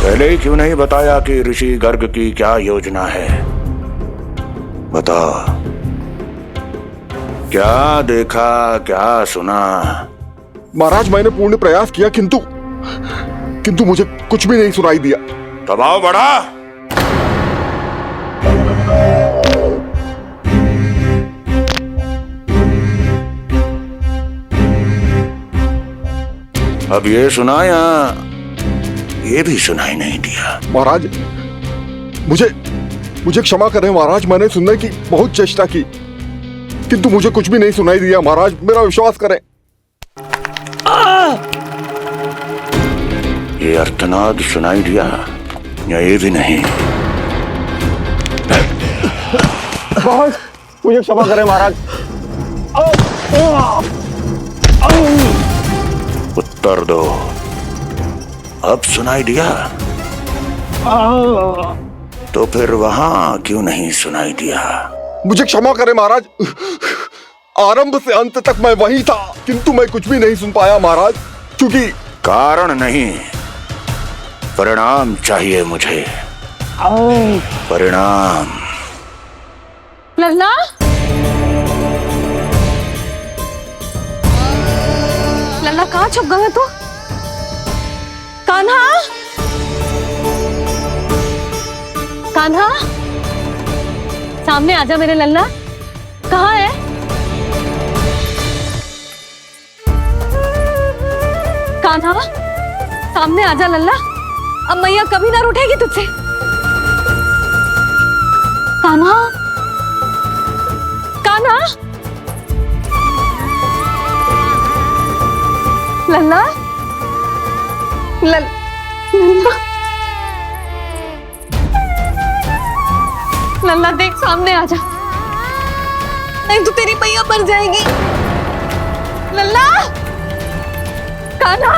पहले ही क्यों नहीं बताया कि ऋषि गर्ग की क्या योजना है? बता, क्या देखा, क्या सुना? महाराज, मैंने पूर्ण प्रयास किया किंतु मुझे कुछ भी नहीं सुनाई दिया। दबाव बढ़ा। अब ये सुना या ये भी सुनाई नहीं दिया? महाराज, मुझे क्षमा करें महाराज, मैंने सुनने की बहुत चेष्टा की किंतु मुझे कुछ भी नहीं सुनाई दिया। महाराज, मेरा विश्वास करें। ये अर्थनाद सुनाई दिया या ये भी नहीं? मुझे क्षमा करें महाराज। उत्तर दो, अब सुनाई दिया? तो फिर वहां क्यों नहीं सुनाई दिया? मुझे क्षमा करें महाराज, आरंभ से अंत तक मैं वहीं था किंतु मैं कुछ भी नहीं सुन पाया महाराज, क्योंकि कारण नहीं, परिणाम चाहिए मुझे। परिणाम। लल्ला, लल्ला कहाँ छुप गया तू? कान्हा, कान्हा, सामने आजा मेरे लल्ला। कहाँ है? कान्हा, सामने आजा लल्ला। अब मैया कभी ना रूठेगी तुझसे। कान्हा, कान्हा, लल्ला, लल्ला, लल्ला देख, सामने आजा, नहीं तो तेरी मैया मर जाएगी। लल्ला, कान्हा,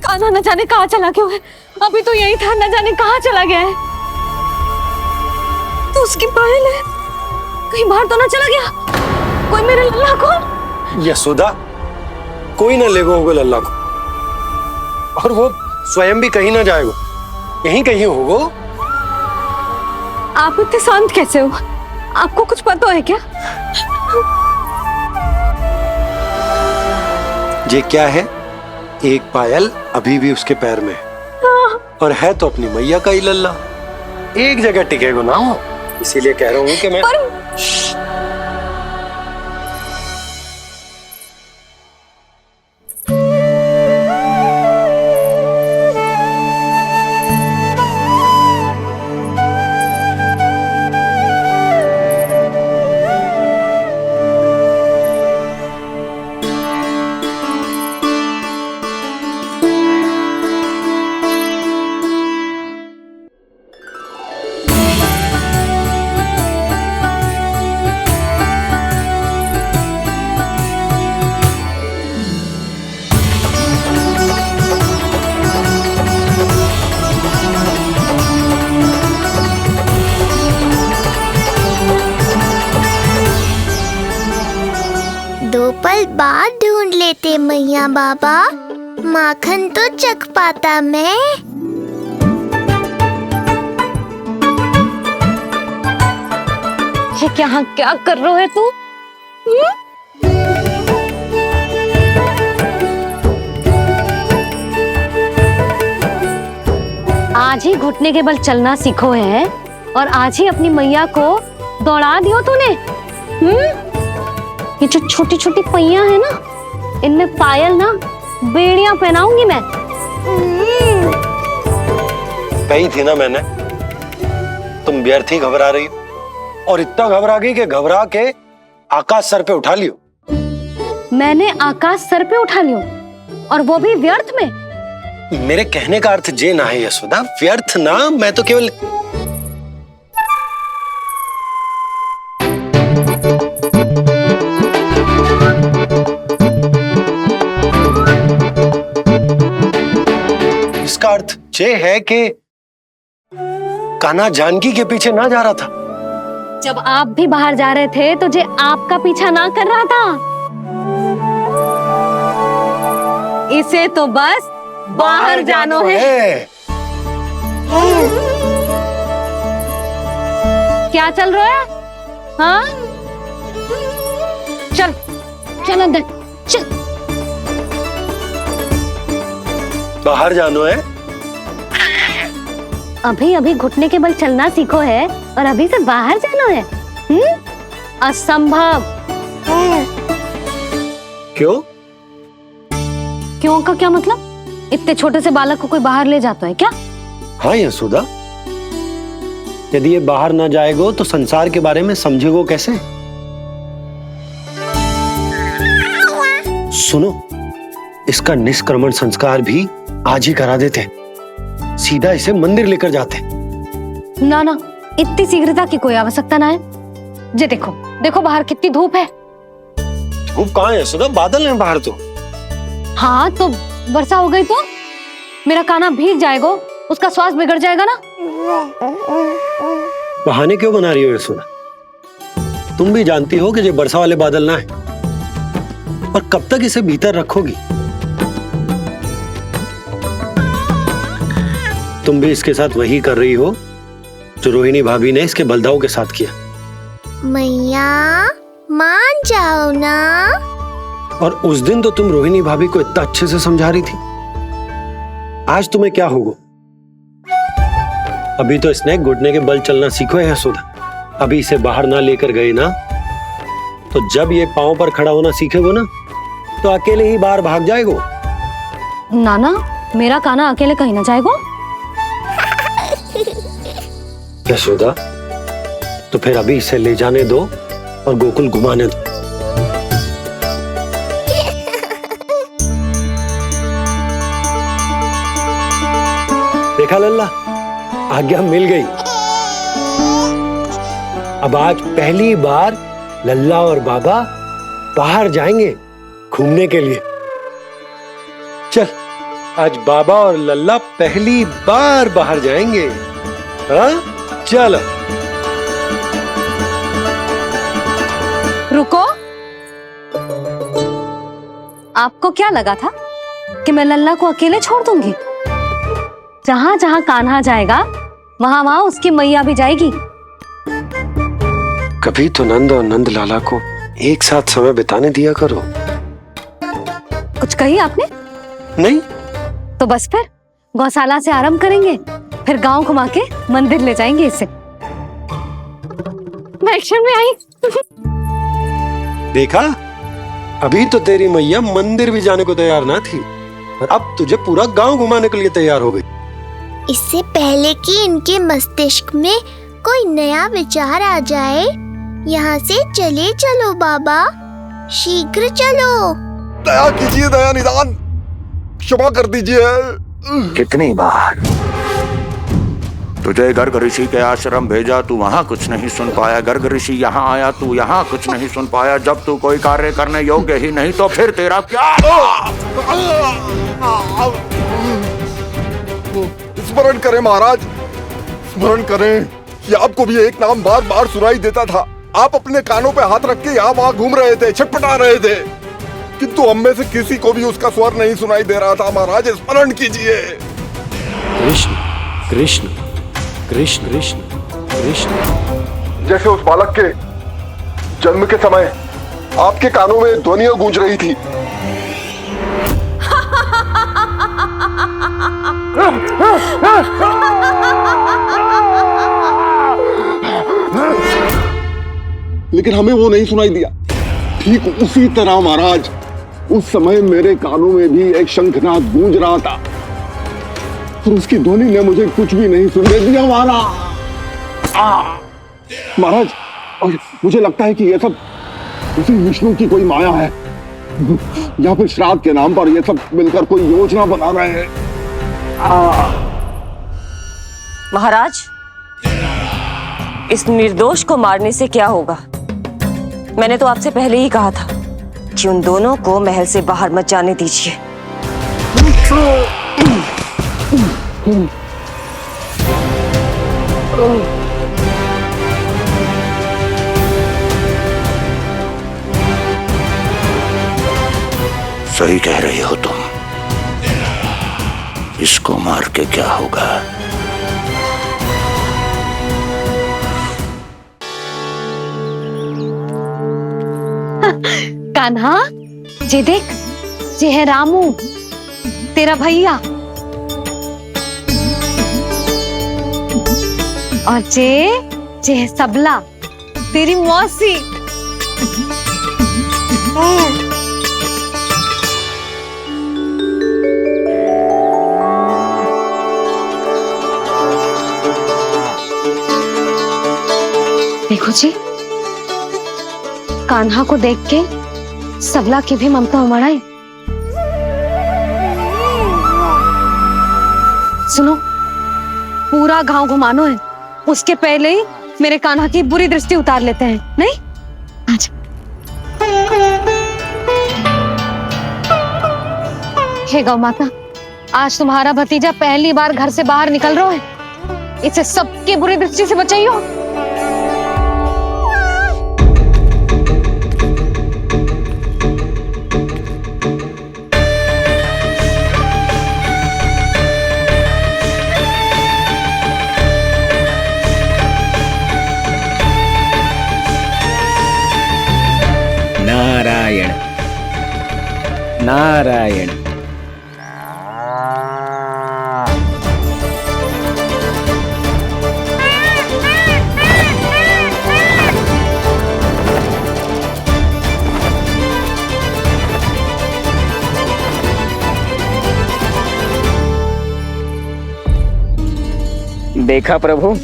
कान्हा न जाने कहाँ चला गया है। अभी तो यही था, न जाने कहाँ चला गया है। तो उसकी पायल है, कहीं बाहर तो ना चला गया? कोई मेरे लल्ला को। यशोदा, कोई ना लेगो होगा लल्ला को, और वो स्वयं भी कहीं ना जाएगो, यहीं कहीं होगो। आप इतने शांत कैसे हो? आपको कुछ पता है क्या? ये क्या है? एक पायल अभी भी उसके पैर में है, और है तो अपनी मैया का ही लल्ला, एक जगह टिकेगो ना हो, इसीलिए कह रहा हूँ कि मैं दो पल बाद ढूंढ लेते मैया बाबा, माखन तो चख पाता मैं। ये क्या क्या कर रहे हो तू? आज ही घुटने के बल चलना सीखो है, और आज ही अपनी मैया को दौड़ा दियो तूने। ये जो छोटी छोटी पहियां है ना, इनमें पायल ना बेड़ियां पहनाऊंगी मैं। कही थी ना मैंने, तुम व्यर्थ ही घबरा रही हो, और इतना घबरा गई कि घबरा के आकाश सर पे उठा लियो। मैंने आकाश सर पे उठा लियो, और वो भी व्यर्थ में? मेरे कहने का अर्थ जे ना है यशोदा, व्यर्थ ना, मैं तो केवल इसका अर्थ ये है कि कान्हा जानकी के पीछे ना जा रहा था। जब आप भी बाहर जा रहे थे तो जे आपका पीछा ना कर रहा था। इसे तो बस बाहर जानो है। क्या चल रहा है? हाँ, चल चल अंदर चल। बाहर जानो है? अभी अभी घुटने के बल चलना सीखो है, और अभी से बाहर जाना है? असंभव। क्यों? क्यों का क्या मतलब? इतने छोटे से बालक को कोई बाहर ले जाता है क्या? हाँ यशोदा, यदि ये बाहर ना जाएगो तो संसार के बारे में समझेगो कैसे? सुनो, इसका निष्क्रमण संस्कार भी आज ही करा देते, सीधा इसे मंदिर लेकर जाते। ना ना, इतनी शीघ्रता की कोई आवश्यकता ना है। जे देखो देखो बाहर कितनी धूप है। धूप कहाँ है यशोदा? बादल हैं बाहर तो। हाँ तो वर्षा हो गई तो मेरा कान्हा भीग जाएगा, उसका स्वास्थ्य बिगड़ जाएगा ना। बहाने क्यों बना रही हो यशोदा? तुम भी जानती हो कि ये वर्षा वाले बादल ना है, और कब तक इसे भीतर रखोगी? तुम भी इसके साथ वही कर रही हो जो रोहिणी भाभी ने इसके बलदाऊ के साथ किया। मैया मान जाओ ना। और उस दिन तो तुम रोहिणी भाभी को इतना अच्छे से समझा रही थी, आज तुम्हें क्या होगा? अभी तो इसने घुटने के बल चलना सीखो है यशोदा। अभी इसे बाहर ना लेकर गए ना, तो जब ये पांव पर खड़ा होना सीखेगो ना, तो अकेले ही बाहर भाग जाएगो। नाना, मेरा कान्हा अकेले कहीं ना जाएगा। यशोदा, तो फिर अभी इसे ले जाने दो और गोकुल घुमाने दो। देखा लल्ला, आज्ञा मिल गई। अब आज पहली बार लल्ला और बाबा बाहर जाएंगे घूमने के लिए। चल, आज बाबा और लल्ला पहली बार बाहर जाएंगे। हाँ, चलो। रुको आपको क्या लगा था कि मैं लल्ला को अकेले छोड़ दूंगी? जहां जहां कान्हा जाएगा वहां वहां उसकी मैया भी जाएगी। कभी तो नंद और नंद लाला को एक साथ समय बिताने दिया करो। कुछ कही आपने? नहीं। तो बस फिर गौशाला से आरंभ करेंगे, फिर गांव घुमा के मंदिर ले जाएंगे इसे। मैं एक्शन में आई। देखा, अभी तो तेरी मैया मंदिर भी जाने को तैयार ना थी, और अब तुझे पूरा गांव घुमाने के लिए तैयार हो गई। इससे पहले कि इनके मस्तिष्क में कोई नया विचार आ जाए, यहाँ से चले चलो बाबा, शीघ्र चलो। दया कीजिए, दया निदान, क्षमा कर दीजिए। कितनी बार तुझे गर्ग ऋषि के आश्रम भेजा, तू वहां कुछ नहीं सुन पाया। गर्ग ऋषि यहाँ आया, तू यहाँ कुछ नहीं सुन पाया। जब तू कोई कार्य करने योग्य ही नहीं तो फिर तेरा क्या? स्मरण करें महाराज, स्मरण करें कि आपको भी एक नाम बार बार सुनाई देता था। आप अपने कानों पे हाथ रख के यहाँ वहां घूम रहे थे, छटपटा रहे थे, किंतु हम में से किसी को भी उसका स्वर नहीं सुनाई दे रहा था। महाराज स्मरण कीजिए। कृष्ण कृष्ण कृष्ण कृष्ण कृष्ण। जैसे उस बालक के जन्म के समय आपके कानों में ध्वनियां गूंज रही थी। लेकिन हमें वो नहीं सुनाई दिया। ठीक उसी तरह महाराज, उस समय मेरे कानों में भी एक शंखनाद गूंज रहा था, और उसकी ध्वनि ने मुझे कुछ भी नहीं सुनने दिया। महाराज, और मुझे लगता है कि ये सब उसी विष्णु की कोई माया है, या फिर श्राद्ध के नाम पर ये सब मिलकर कोई योजना बना रहे हैं। महाराज, इस निर्दोष को मारने से क्या होगा? मैंने तो आपसे पहले ही कहा था कि उन दोनों को महल से बाहर मत जाने दीजिए। सही कह रही हो तुम। इसको मार के क्या होगा? कान्हा, जे देख, जे है रामू, तेरा भैया, और जे है सबला, तेरी मौसी। देखो जी, कान्हा को देख के सबला की भी ममता उमड़ आई। सुनो, पूरा गांव घुमानो है, उसके पहले ही मेरे कान्हा की बुरी दृष्टि उतार लेते हैं, नहीं? अच्छा। हे गौ माता, आज तुम्हारा भतीजा पहली बार घर से बाहर निकल रहा है, इसे सबकी बुरी दृष्टि से बचाइयो। नारायण नारायण। देखा प्रभु,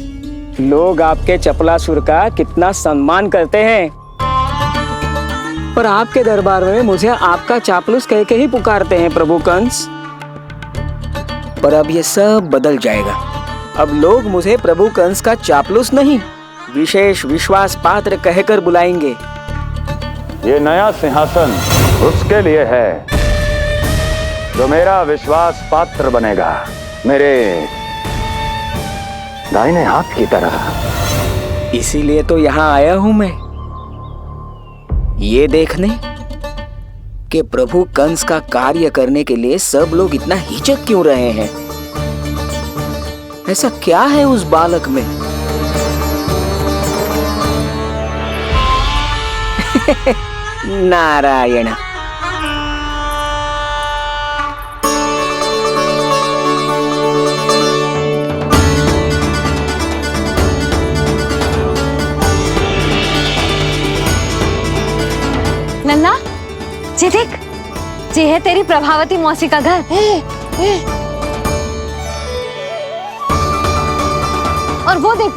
लोग आपके चपलासुर का कितना सम्मान करते हैं, पर आपके दरबार में मुझे आपका चापलूस कह के ही पुकारते हैं प्रभु कंस। पर अब ये सब बदल जाएगा। अब लोग मुझे प्रभु कंस का चापलूस नहीं, विशेष विश्वास पात्र कहकर बुलाएंगे। ये नया सिंहासन उसके लिए है जो मेरा विश्वास पात्र बनेगा, मेरे दाहिने हाथ की तरह। इसीलिए तो यहाँ आया हूं मैं, ये देखने कि प्रभु कंस का कार्य करने के लिए सब लोग इतना हिचक क्यों रहे हैं? ऐसा क्या है उस बालक में? नारायण। नन्ना, जी देख, जी है तेरी प्रभावती मौसी का घर। और वो देख,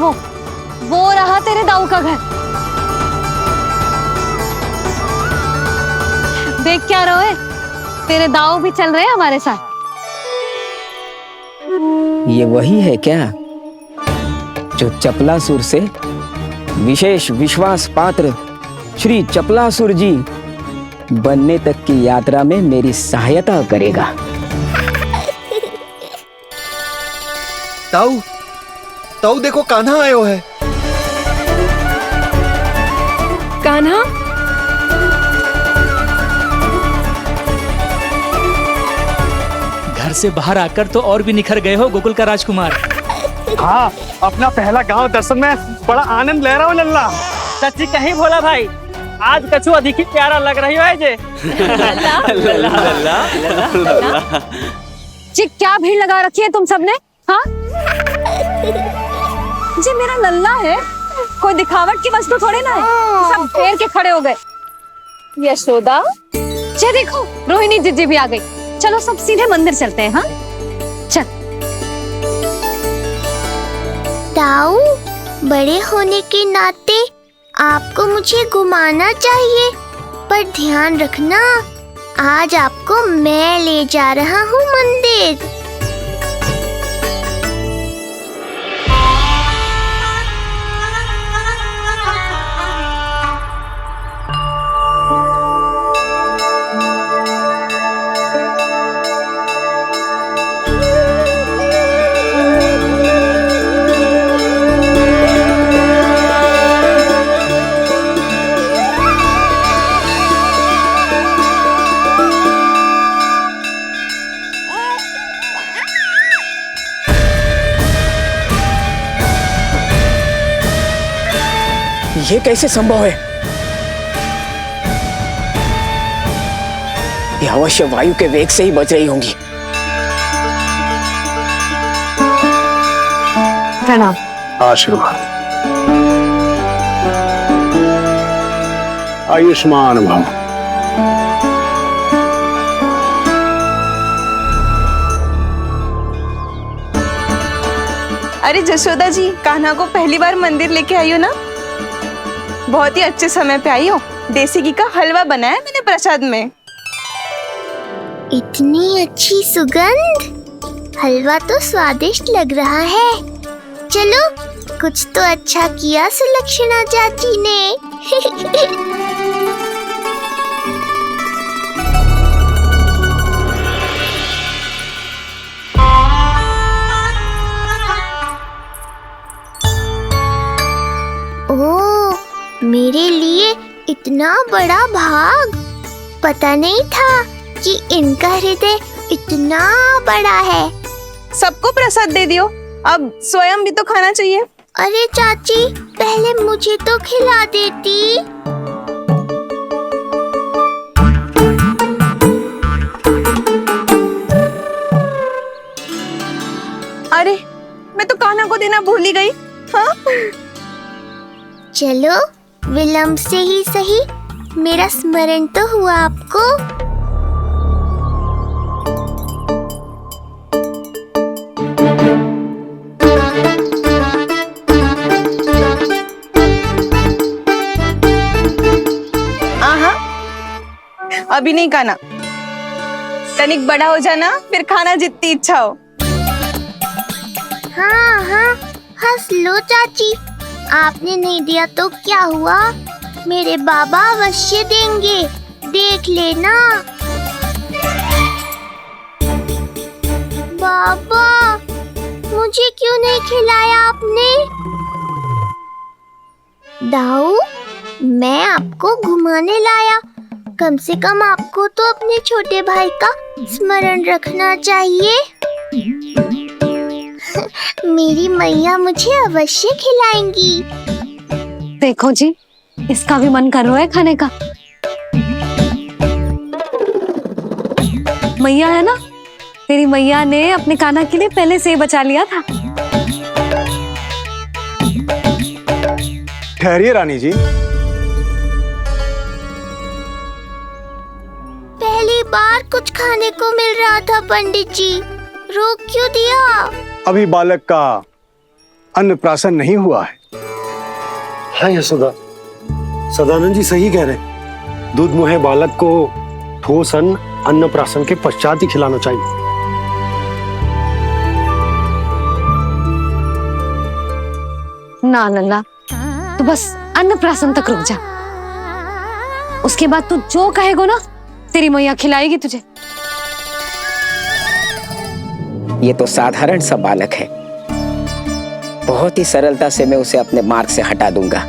वो रहा तेरे दाऊ का घर। देख क्या रहे, तेरे दाऊ भी चल रहे हैं हमारे साथ। ये वही है क्या जो चपलासुर से विशेष विश्वास पात्र श्री चपलासुर जी बनने तक की यात्रा में मेरी सहायता करेगा? ताऊ, ताऊ देखो कान्हा आयो है। कान्हा, घर से बाहर आकर तो और भी निखर गए हो गोकुल का राजकुमार। हाँ, अपना पहला गांव दर्शन में बड़ा आनंद ले रहा हूँ लल्ला। सच्ची कहीं भोला भाई, आज कछु अधिक ही प्यारा लग रही है जे। जी क्या भीड़ लगा रखी है तुम सबने? हाँ जी, मेरा लल्ला है, कोई दिखावट की वस्तु थोड़ी ना है। सब घेर के खड़े हो गए। यशोदा, जी देखो रोहिणी जीजी भी आ गई। चलो सब सीधे मंदिर चलते हैं। हाँ चल। ताऊ, बड़े होने के नाते आपको मुझे घुमाना चाहिए, पर ध्यान रखना आज आपको मैं ले जा रहा हूँ मंदिर। ये कैसे संभव है? ये अवश्य वायु के वेग से ही बच रही होंगी। प्रणाम। आशीर्वाद। आयुष्मान भव। अरे जशोदा जी, कान्हा को पहली बार मंदिर लेके आई हो ना? बहुत ही अच्छे समय पे आई हो। देसी घी का हलवा बनाया मैंने प्रसाद में। इतनी अच्छी सुगंध, हलवा तो स्वादिष्ट लग रहा है। चलो, कुछ तो अच्छा किया सुलक्षणा चाची ने। ओह, मेरे लिए इतना बड़ा भाग। पता नहीं था कि इनका हृदय इतना बड़ा है। सबको प्रसाद दे दियो, अब स्वयं भी तो खाना चाहिए। अरे चाची, पहले मुझे तो खिला देती। अरे, मैं तो कान्हा को देना भूल ही गई। हाँ? चलो, विलंब से ही सही, मेरा स्मरण तो हुआ आपको। आहा, अभी नहीं खाना, तनिक बड़ा हो जाना, फिर खाना जितनी इच्छा हो। हाँ हाँ, हंस लो चाची, आपने नहीं दिया तो क्या हुआ, मेरे बाबा अवश्य देंगे, देख लेना। बाबा, मुझे क्यों नहीं खिलाया आपने? दाऊ, मैं आपको घुमाने लाया, कम से कम आपको तो अपने छोटे भाई का स्मरण रखना चाहिए। मेरी मैया मुझे अवश्य खिलाएंगी। देखो जी, इसका भी मन कर रहा है खाने का। मैया है ना, तेरी मैया ने अपने कान्हा के लिए पहले से ही बचा लिया था। ठहरिए रानी जी। पहली बार कुछ खाने को मिल रहा था पंडित जी, रोक क्यों दिया? अभी बालक का अन्नप्राशन नहीं हुआ है। हाँ यशोदा, सदानंद जी सही कह रहे। दूध मुहे बालक को ठोस अन्नप्राशन के पश्चात ही खिलाना चाहिए। ना लल्ला, तू बस अन्नप्राशन तक रुक जा। उसके बाद तू जो कहेगो ना, तेरी मैया खिलाएगी तुझे। ये तो साधारण सा बालक है, बहुत ही सरलता से मैं उसे अपने मार्ग से हटा दूंगा।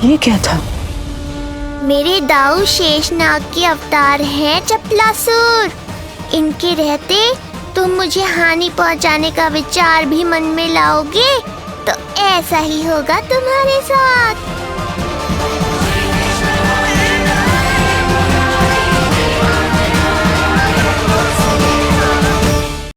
ये क्या था? मेरे दाऊ शेषनाग के अवतार हैं चपलासुर। इनके रहते तुम मुझे हानि पहुंचाने का विचार भी मन में लाओगे तो ऐसा ही होगा तुम्हारे साथ।